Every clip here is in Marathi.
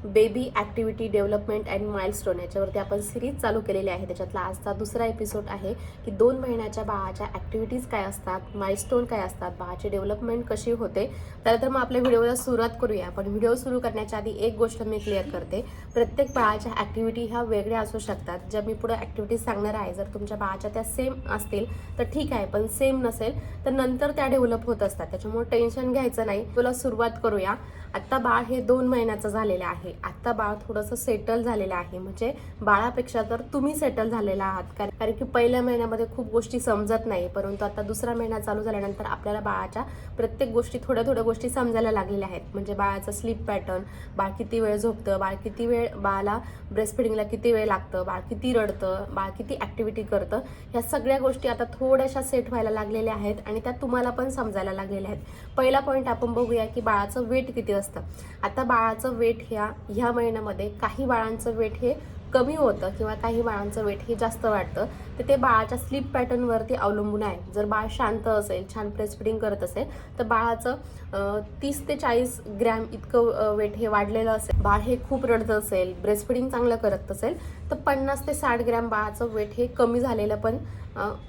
Baby activity development and milestone याच्यावरती आपण सिरीज चालू केलेली आहे. त्याच्यातला आजचा दुसरा एपिसोड आहे की 2 महिन्याच्या बाळाच्या ॲक्टिव्हिटीज काय असतात, माइलस्टोन काय असतात, बाळाची डेव्हलपमेंट कशी होते. तर मग आपल्या व्हिडिओला सुरुवात करूया. पण व्हिडिओ सुरू करण्याच्या आधी एक गोष्ट मी क्लिअर करते. प्रत्येक बाळाच्या ॲक्टिव्हिटी ह्या वेगळ्या असू शकतात. ज्या मी पुढे ॲक्टिव्हिटीज सांगणार आहे, जर तुमच्या बाळाच्या त्या सेम असतील तर ठीक आहे, पण सेम नसेल तर नंतर त्या डेव्हलप होत असतात. त्याच्यामुळे टेन्शन घ्यायचं नाही. तुला सुरुवात करूया. आत्ता बाळ हे 2 महिन्याचं झालेलं आहे. आत्ता बाळ थोडंसं सेटल झालेलं आहे. म्हणजे बाळापेक्षा तर तुम्ही सेटल झालेला आहात. कारण की पहिल्या महिन्यामध्ये खूप गोष्टी समजत नाही, परंतु आता दुसरा महिना चालू झाल्यानंतर आपल्याला बाळाच्या प्रत्येक गोष्टी थोड्या गोष्टी समजायला लागलेल्या आहेत. म्हणजे बाळाचं स्लीप पॅटर्न, बाळ किती वेळ झोपतं, बाळ किती वेळ, बाळाला ब्रेस्ट फिडिंगला किती वेळ लागतं, बाळ किती रडतं, बाळ किती ॲक्टिव्हिटी करतं, ह्या सगळ्या गोष्टी आता थोड्याशा सेट व्हायला लागलेल्या आहेत आणि त्या तुम्हाला पण समजायला लागलेल्या आहेत. पहिला पॉईंट आपण बघूया की बाळाचं वेट किती असतं. आता बाळाचं वेट ह्या महिन्यामध्ये काही बाळांचं वेट हे कमी होतं किंवा काही बाळांचं वेट हे जास्त वाटतं. तर ते बाळाच्या स्लीप पॅटर्नवरती अवलंबून आहे. जर बाळ शांत असेल, छान ब्रेस्ट फिडिंग करत असेल तर बाळाचं 30 ते 40 ग्रॅम इतकं वेट हे वाढलेलं असेल. बाळ हे खूप रडत असेल, ब्रेस्ट फिडिंग चांगलं करत असेल तर 50 ते 60 ग्रॅम बाळाचं वेट हे कमी झालेलं पण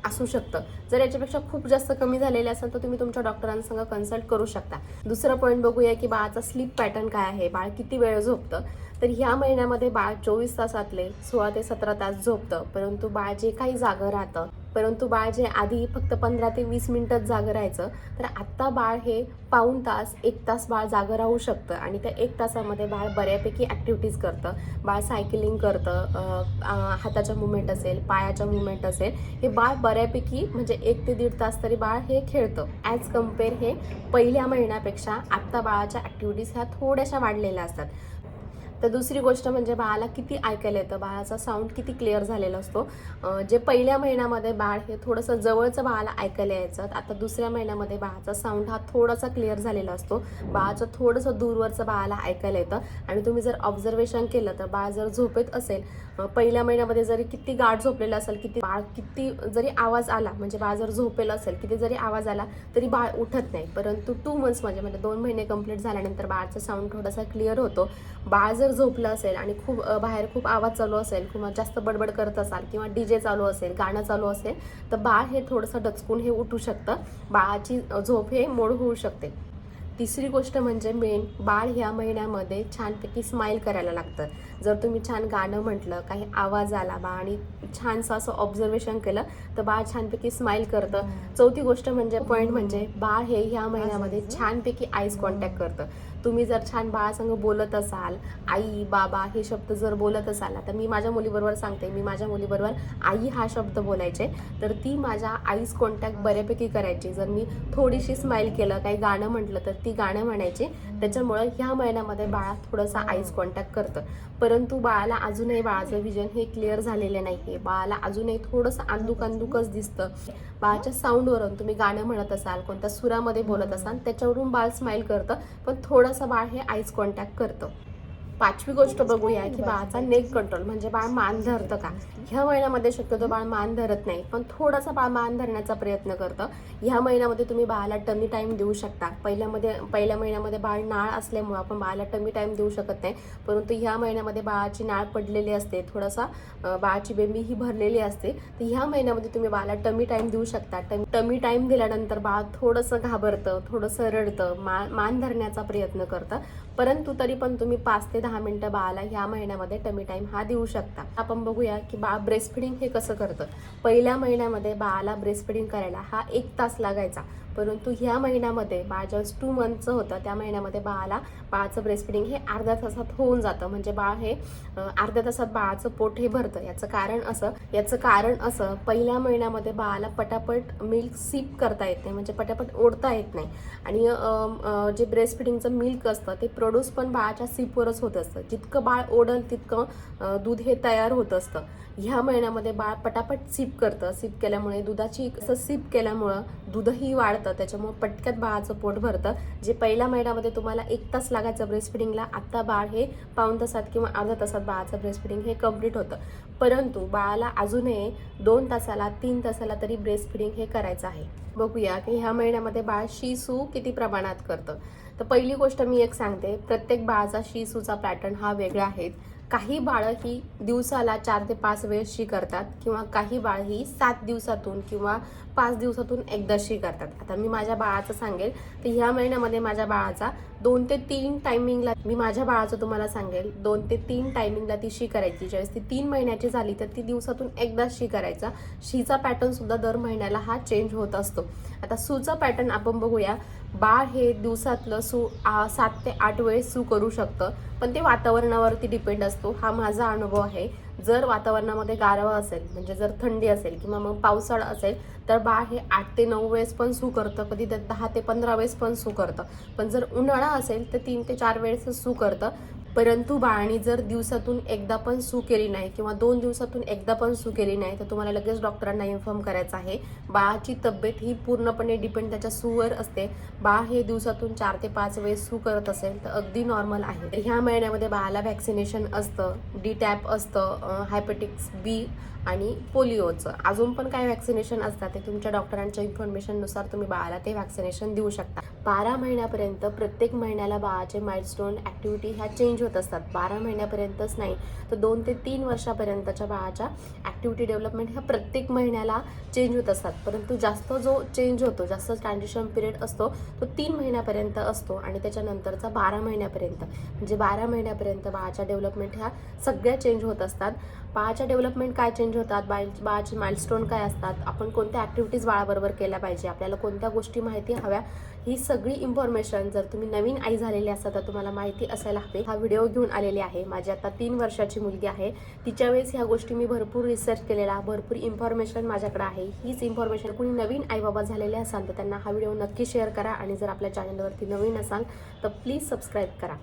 असू शकतं. जर याच्यापेक्षा खूप जास्त कमी झालेले असेल तर तुम्ही तुमच्या डॉक्टरांसंग कन्सल्ट करू शकता. दुसरा पॉईंट बघूया की बाळाचा स्लीप पॅटर्न काय आहे, बाळ किती वेळ झोपतं. तर ह्या महिन्यामध्ये बाळ 24 तासातले 16 ते 17 तास झोपतं, परंतु बाळ जे काही जागं राहतं, परंतु बाळ जे आधी फक्त 15 ते 20 मिनिटच जागं राहायचं, तर आत्ता बाळ हे पाऊण तास 1 तास बाळ जागं राहू शकतं. आणि त्या 1 तासामध्ये बाळ बऱ्यापैकी ॲक्टिव्हिटीज करतं. बाळ सायकलिंग करतं, हाताच्या मुवमेंट असेल, पायाच्या मुवमेंट असेल, हे बाळ बऱ्यापैकी म्हणजे 1 ते 1.5 तास तरी बाळ हे खेळतं. ॲज कम्पेअर हे पहिल्या महिन्यापेक्षा आत्ता बाळाच्या ॲक्टिव्हिटीज ह्या थोड्याशा वाढलेल्या असतात. तर दुसरी गोष्ट म्हणजे बाळाला किती ऐकायला येतं, बाळाचा साऊंड किती क्लिअर झालेला असतो. जे पहिल्या महिन्यामध्ये बाळ हे थोडंसं जवळचं बाळाला ऐकायला यायचं, आता दुसऱ्या महिन्यामध्ये बाळाचा साऊंड हा थोडासा क्लिअर झालेला असतो. बाळाचं थोडंसं दूरवरचं बाळाला ऐकायला येतं. आणि तुम्ही जर ऑब्झर्वेशन केलं तर बाळ जर झोपेत असेल, पहिल्या महिन्यामध्ये जरी किती गाढ झोपलेलं असेल, किती जरी आवाज आला, म्हणजे बाळ जर झोपेलं असेल, किती जरी आवाज आला तरी बाळ उठत नाही. परंतु 2 मंथ्स म्हणजे 2 महिने कंप्लीट झाल्यानंतर बाळाचा साऊंड थोडासा क्लिअर होतो. बाळ जर झोपलं असेल आणि बाहेर खूप आवाज चालू असेल किंवा जास्त बडबड करत असाल किंवा DJ चालू असेल, गाणं चालू असेल तर बाळ हे थोडंसं डचकून हे उठू शकतं. बाळाची झोप हे मोड होऊ शकते. तिसरी गोष्ट म्हणजे मेन, बाळ ह्या महिन्यामध्ये छानपैकी स्माईल करायला लागतं. जर तुम्ही छान गाणं म्हटलं, काही आवाज आला, बाळाने छानसं असं ऑब्झर्वेशन केलं तर बाळ छानपैकी स्माईल करतं. चौथी गोष्ट म्हणजे पॉईंट म्हणजे बाळ हे ह्या महिन्यामध्ये छानपैकी आईज कॉन्टॅक्ट करतं. तुम्ही जर छान बाळासंग बोलत असाल, आई, बाबा हे शब्द जर बोलत असाल, तर मी माझ्या मुलीबरोबर सांगते, मी माझ्या मुलीबरोबर आई हा शब्द बोलायचे तर ती माझ्या आईज कॉन्टॅक्ट बऱ्यापैकी करायची. जर मी थोडीशी स्माईल केलं, काही गाणं म्हटलं तर ती गाणं म्हणायची. त्याच्यामुळं ह्या महिन्यामध्ये बाळा थोडंसं आईज कॉन्टॅक्ट करतं. परंतु बाळाला अजूनही बाळाचं विजन हे क्लिअर झालेलं नाही आहे. बाळाला अजूनही थोडंसं अंदुकच दिसतं. बाळाच्या साऊंडवरून तुम्ही गाणं म्हणत असाल, कोणत्या सुरामध्ये बोलत असाल, त्याच्यावरून बाळ स्माईल करतं, पण थोडंसं बाळ हे आईज कॉन्टॅक्ट करतं. पाचवी गोष्ट बघूया की बाळाचा नेक कंट्रोल, म्हणजे बाळ मान धरतं का. ह्या महिन्यामध्ये शक्यतो बाळ मान धरत नाही, पण थोडासा बाळ मान धरण्याचा प्रयत्न करतं. ह्या महिन्यामध्ये तुम्ही बाळाला टमी टाईम देऊ शकता. पहिल्या महिन्यामध्ये बाळ नाळ असल्यामुळं आपण बाळाला टमी टाईम देऊ शकत नाही, परंतु ह्या महिन्यामध्ये बाळाची नाळ पडलेली असते, थोडासा बाळाची बेंबी ही भरलेली असते. तर ह्या महिन्यामध्ये तुम्ही बाळाला टमी टाईम देऊ शकता. टमी टाईम दिल्यानंतर बाळ थोडंसं घाबरतं, थोडंसं रडतं, मान धरण्याचा प्रयत्न करतं, परंतु तरी पण तुम्ही 5 ते 10 मिनिटं बाळाला ह्या महिन्यामध्ये टमी टाईम हा देऊ शकता. आपण बघूया की बाळ ब्रेस्ट फिडिंग हे कसं करतं. पहिल्या महिन्यामध्ये बाळाला ब्रेस्ट फिडिंग करायला हा 1 तास लागायचा, परंतु ह्या महिन्यामध्ये बाळ ज्यावेळेस 2 मंथचं होतं त्या महिन्यामध्ये बाळाचं ब्रेस्ट फिडिंग हे अर्ध्या तासात होऊन जातं. म्हणजे बाळ हे अर्ध्या तासात बाळाचं पोट हे भरतं. याचं कारण असं पहिल्या महिन्यामध्ये बाळाला पटापट मिल्क सिप करता येत नाही, म्हणजे पटापट ओढता येत नाही. आणि जे ब्रेस्ट फिडिंगचं मिल्क असतं ते प्रोड्यूस पण बाळाच्या सिपवरच होत असतं. जितकं बाळ ओढल तितकं दूध हे तयार होत असतं. ह्या महिन्यामध्ये बाळ पटापट सिप करतं. सिप केल्यामुळे दुधाची सिप केल्यामुळं दूधही वाढतं जातं, त्याच्यामुळे पटकन बाळाचं पोट भरतं. जे पहिल्या महिन्यामध्ये तुम्हाला 1 तास लागायचं ब्रेस्ट फिडिंगला, आता बाळ हे पाऊण तासात किंवा अर्ध्या तासात बाळाचं ब्रेस्ट फिडिंग हे कंप्लीट होतं. परंतु बाळाला अजूनही 2 तासाला 3 तासाला तरी ब्रेस्ट फिडिंग हे करायचं आहे. बघूया की ह्या महिन्यामध्ये बाळ शी सू किती प्रमाणात करतं. तर पहिली गोष्ट मी एक सांगते, प्रत्येक बाळाचा शी सूचा पॅटर्न हा वेगळा आहे. काही बाळं ही दिवसाला 4 ते 5 वेळेस शी करतात किंवा काही बाळ ही 7 दिवसातून किंवा 5 दिवसातून एकदा शी करतात. आता मी माझ्या बाळाचं सांगेल, तर ह्या महिन्यामध्ये माझ्या बाळाचा 2 ते 3 टायमिंगला, मी माझ्या बाळाचं तुम्हाला सांगेल 2 ते 3 टायमिंगला ती शी करायची. ज्यावेळेस ती 3 महिन्याची झाली तर ती दिवसातून एकदा शी करायचा. शीचा पॅटर्न सुद्धा दर महिन्याला हा चेंज होत असतो. आता सूचा पॅटर्न आपण बघूया. बाळ हे दिवसातलं 7 ते 8 वेळेस सू करू शकतं, पण ते वातावरणावरती डिपेंड असतो. हा माझा अनुभव आहे. जर वातावरणामध्ये गारवा असेल, म्हणजे जर थंडी असेल किंवा मग पावसाळा असेल, तर बाळ हे 8 ते 9 वेळेस पण सू करतं, कधी 10 ते 15 वेळेस पण सू करतं. पण जर उन्हाळा असेल तर 3 ते 4 वेळेस सू करतं. परंतु बाळाने जर दिवसातून एकदा पण सू केली नाही किंवा 2 दिवसातून एकदा पण सू केली नाही, तर तुम्हाला लगेच डॉक्टरांना इन्फॉर्म करायचं आहे. बाळाची तब्येत ही पूर्णपणे डिपेंड त्याच्या सूवर असते. बाळ हे दिवसातून 4 ते 5 वेळेस सू करत असेल तर अगदी नॉर्मल आहे. तर ह्या महिन्यामध्ये बाळाला व्हॅक्सिनेशन असतं, DTaP असतं, हायपेटिक्स B आणि पोलिओचं. अजून पण काय व्हॅक्सिनेशन असतात ते तुमच्या डॉक्टरांच्या इन्फॉर्मेशननुसार तुम्ही बाळाला ते व्हॅक्सिनेशन देऊ शकता. 12 महिन्यापर्यंत प्रत्येक महिन्याला बाळाचे माइलस्टोन ॲक्टिव्हिटी ह्या चेंज होत असतात. 12 महिन्यापर्यंतच नाही तर 2 ते 3 वर्षापर्यंतच्या बाळाच्या ॲक्टिव्हिटी डेव्हलपमेंट ह्या प्रत्येक महिन्याला चेंज होत असतात. परंतु जास्त जो चेंज होतो, जास्त ट्रान्झिशन पिरियड असतो तो 3 महिन्यापर्यंत असतो आणि त्याच्यानंतरचा 12 महिन्यापर्यंत. म्हणजे 12 महिन्यापर्यंत बाळाच्या डेव्हलपमेंट ह्या सगळ्या चेंज होत असतात. बाळाच्या डेव्हलपमेंट काय चेंज होतात, बाळाचे माइलस्टोन काय असतात, आपण कोणत्या ॲक्टिव्हिटीज बाळाबरोबर केल्या पाहिजे, आपल्याला कोणत्या गोष्टी माहिती हव्या, ही सगळी इन्फॉर्मेशन जर तुम्ही नवीन आई झालेली असाल तर तुम्हाला माहिती असायला हवी. हा व्हिडिओ घेऊन आलेली आहे. माझी आता 3 वर्षाची मुलगी आहे. तिच्या वेळेस ह्या गोष्टी मी भरपूर रिसर्च केलेला, भरपूर इन्फॉर्मेशन माझ्याकडे आहे. हीच इन्फॉर्मेशन कुणी नवीन आई बाबा झालेले असाल तर त्यांना हा व्हिडिओ नक्की शेअर करा आणि जर आपल्या चॅनलवरती नवीन असाल तर प्लीज सबस्क्राईब करा.